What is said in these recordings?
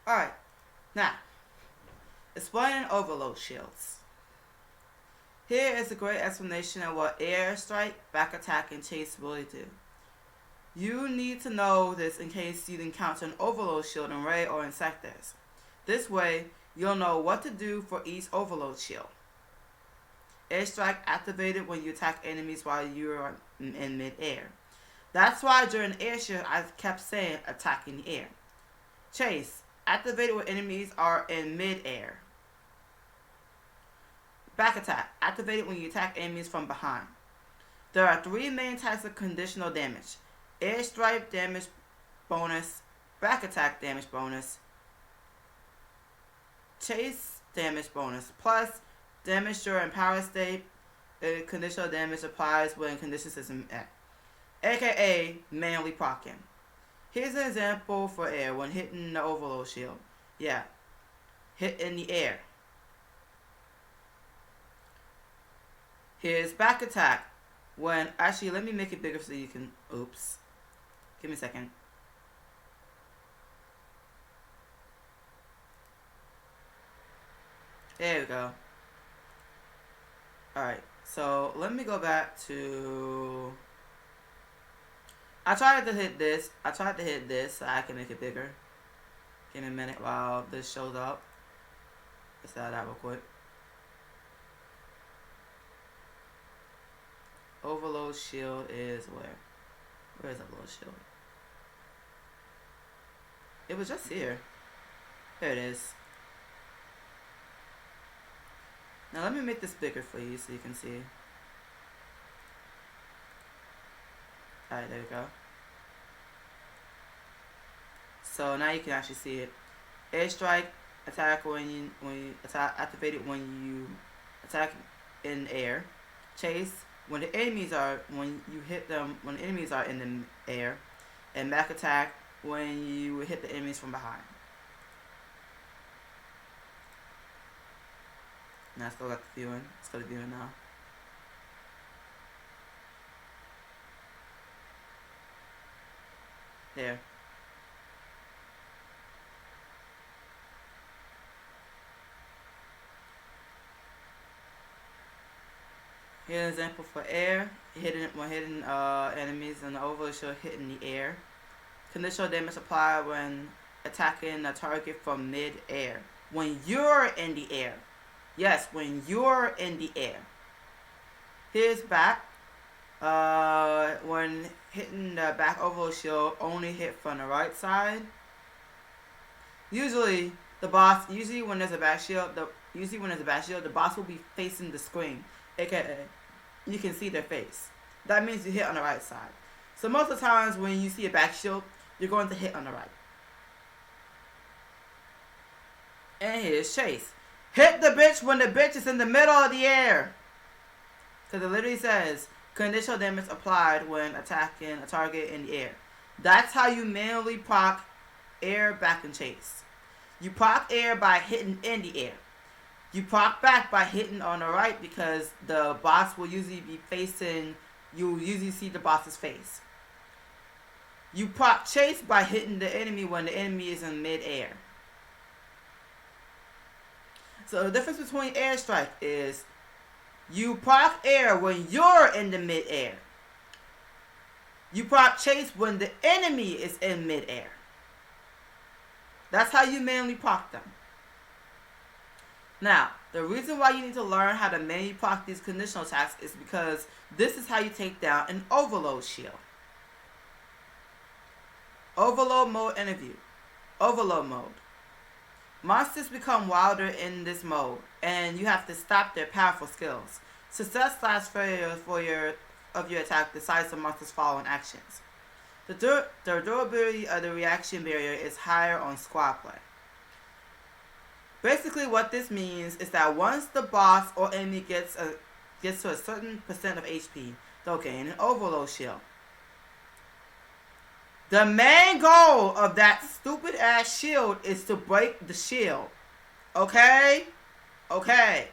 Alright, now, explaining overload shields. Here is a great explanation of what air strike, back attack, and chase really do. You need to know this in case you encounter an overload shield in raid or in sectors. This way, you'll know what to do for each overload shield. Airstrike activated when you attack enemies while you're in mid-air. That's why during the air shield I kept saying attacking the air. Chase activated when enemies are in mid-air. Back attack activated when you attack enemies from behind. There are three main types of conditional damage: airstrike damage bonus, back attack damage bonus, chase damage bonus, plus damage during power state. Conditional damage applies when conditions is met, aka manually proccing. Here's an example for air when hitting the overload shield. Yeah, hit in the air. Here's back attack when, actually let me make it bigger so you can, oops, give me a second. There we go. Alright, so let me go back to, I tried to hit this so I can make it bigger. Give me a minute while this shows up. Let's add that real quick. Overload shield is where? Where is overload shield? It was just here. There it is. Now let me make this bigger for you so you can see. Alright, there we go. So now you can actually see it. Airstrike attack when you attack, activated when you attack in air. Chase when the enemies are, when you hit them when the enemies are in the air. And back attack when you hit the enemies from behind. Now let's go back to viewing. Let's go to viewing now. There. Here's an example for air. When hitting enemies and the overload shield hitting the air. Conditional damage applied when attacking a target from mid-air. When you're in the air. Yes, when you're in the air. Here's back. When hitting the back overload shield, only hit from the right side. Usually when there's a back shield, the boss will be facing the screen, aka you can see their face. That means you hit on the right side. So most of the times when you see a back shield, you're going to hit on the right. And here's chase. Hit the bitch when the bitch is in the middle of the air. Because it literally says conditional damage applied when attacking a target in the air. That's how you manually proc air, back, and chase. You proc air by hitting in the air. You proc back by hitting on the right because the boss will usually be facing, you'll usually see the boss's face. You proc chase by hitting the enemy when the enemy is in mid-air. So the difference between airstrike is you proc air when you're in the mid-air. You proc chase when the enemy is in mid-air. That's how you manually proc them. Now, the reason why you need to learn how to manually proc these conditional attacks is because this is how you take down an overload shield. Overload mode interview. Overload mode. Monsters become wilder in this mode, and you have to stop their powerful skills. Success/failure of your attack decides the monster's following actions. The durability of the reaction barrier is higher on squad play. Basically what this means is that once the boss or enemy gets to a certain percent of HP, they'll gain an overload shield. The main goal of that stupid ass shield is to break the shield. Okay? Okay.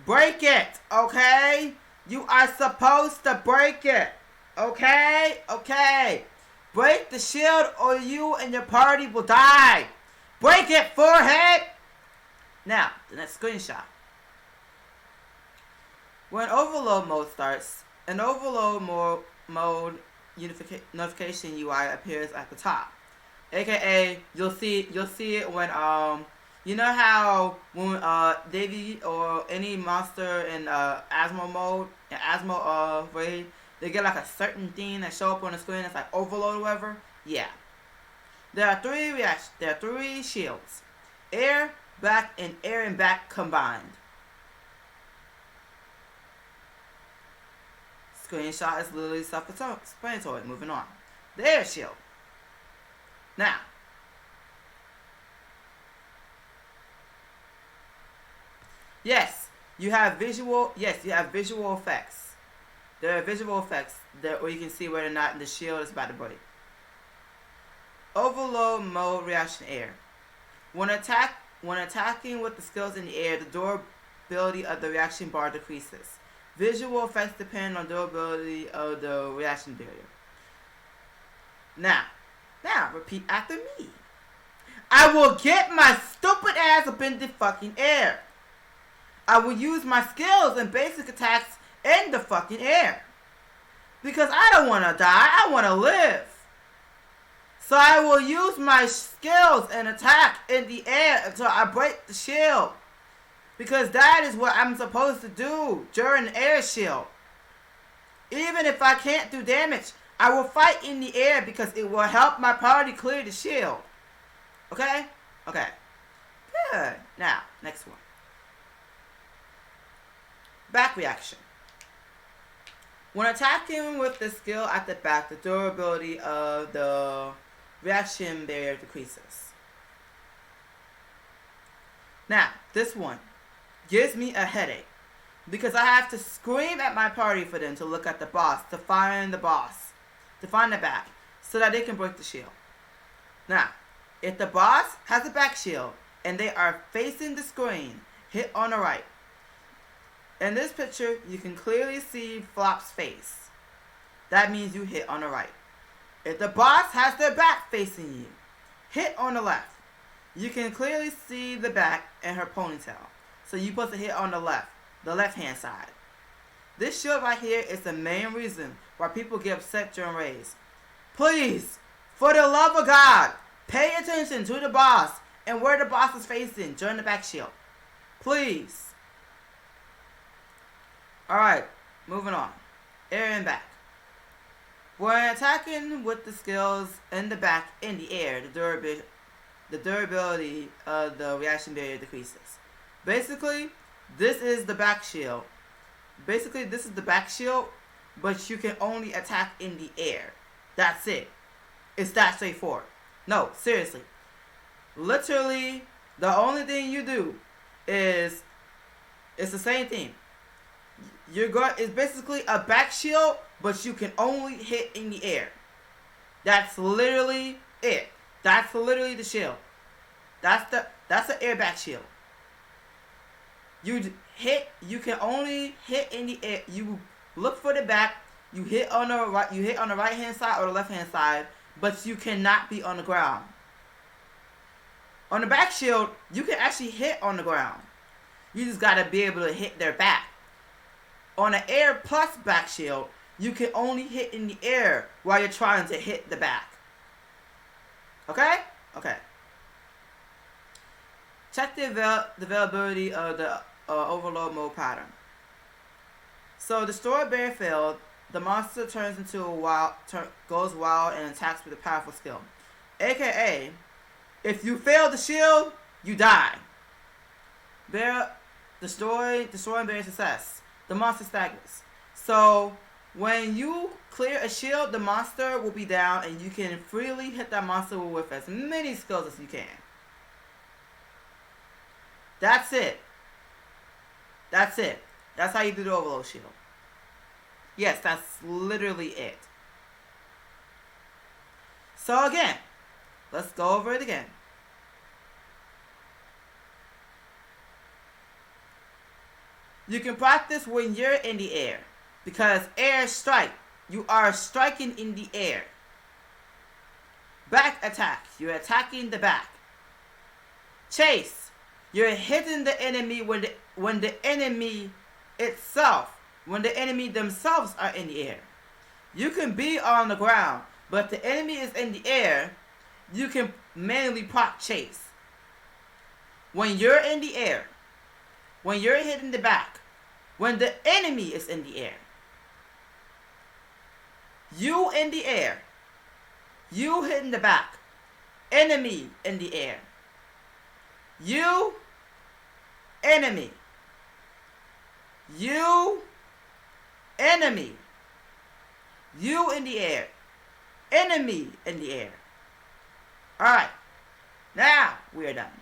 Break it. Okay? You are supposed to break it. Okay? Okay. Break the shield or you and your party will die. Break it, forehead! Now, the next screenshot. When overload mode starts, an overload mode notification UI appears at the top. AKA, you'll see it when you know how when Davy or any monster in Asmo mode, in Asmo raid, they get like a certain thing that show up on the screen that's like overload or whatever. Yeah. There are three shields. Air, back, and air and back combined. Screenshot is literally self-explanatory. Moving on. The air shield. Now, yes, you have visual effects. There are visual effects where you can see whether or not the shield is about to break. Overload mode reaction air. When attacking with the skills in the air, the durability of the reaction bar decreases. Visual effects depend on durability of the reaction barrier. Now, repeat after me. I will get my stupid ass up in the fucking air. I will use my skills and basic attacks in the fucking air. Because I don't want to die, I want to live. So I will use my skills and attack in the air until I break the shield. Because that is what I'm supposed to do during the air shield. Even if I can't do damage, I will fight in the air because it will help my party clear the shield. Okay? Okay. Good. Now, next one. Back reaction. When attacking with the skill at the back, the durability of the reaction barrier decreases. Now, this one gives me a headache because I have to scream at my party for them to look at the boss, to find the boss, to find the back, so that they can break the shield. Now, if the boss has a back shield and they are facing the screen, hit on the right. In this picture, you can clearly see Flop's face. That means you hit on the right. If the boss has their back facing you, hit on the left. You can clearly see the back and her ponytail. So you're supposed to hit on the left-hand side. This shield right here is the main reason why people get upset during raids. Please, for the love of God, pay attention to the boss and where the boss is facing during the back shield. Please. Alright, moving on. Air and back. When attacking with the skills in the back in the air, the durability of the reaction barrier decreases. Basically, this is the back shield. But you can only attack in the air. That's it. It's that straightforward. No, seriously. Literally, the only thing you do is, it's the same thing. It's basically a back shield, but you can only hit in the air. That's literally it. That's literally the shield. That's the air back shield. You can only hit in the air. You look for the back. You hit on the right. You hit on the right hand side or the left hand side, but you cannot be on the ground. On the back shield, you can actually hit on the ground. You just gotta be able to hit their back. On the air plus back shield, you can only hit in the air while you're trying to hit the back. Okay? Okay. Check the availability of the overload mode pattern. So the store bear failed. The monster turns into goes wild and attacks with a powerful skill. AKA, if you fail the shield, you die. Destroying bear success. The monster staggers. So when you clear a shield, the monster will be down and you can freely hit that monster with as many skills as you can. That's it. That's it. That's how you do the overload shield. Yes, that's literally it. So again, let's go over it again. You can practice when you're in the air, because air strike, you are striking in the air. Back attack. You're attacking the back. Chase. You're hitting the enemy when the enemy themselves are in the air. You can be on the ground, but if the enemy is in the air, you can manually proc chase. When you're in the air, when you're hitting the back, when the enemy is in the air, you in the air, you hitting the back, enemy in the air, you, enemy, you, enemy, you in the air, enemy in the air. Alright, now we're done.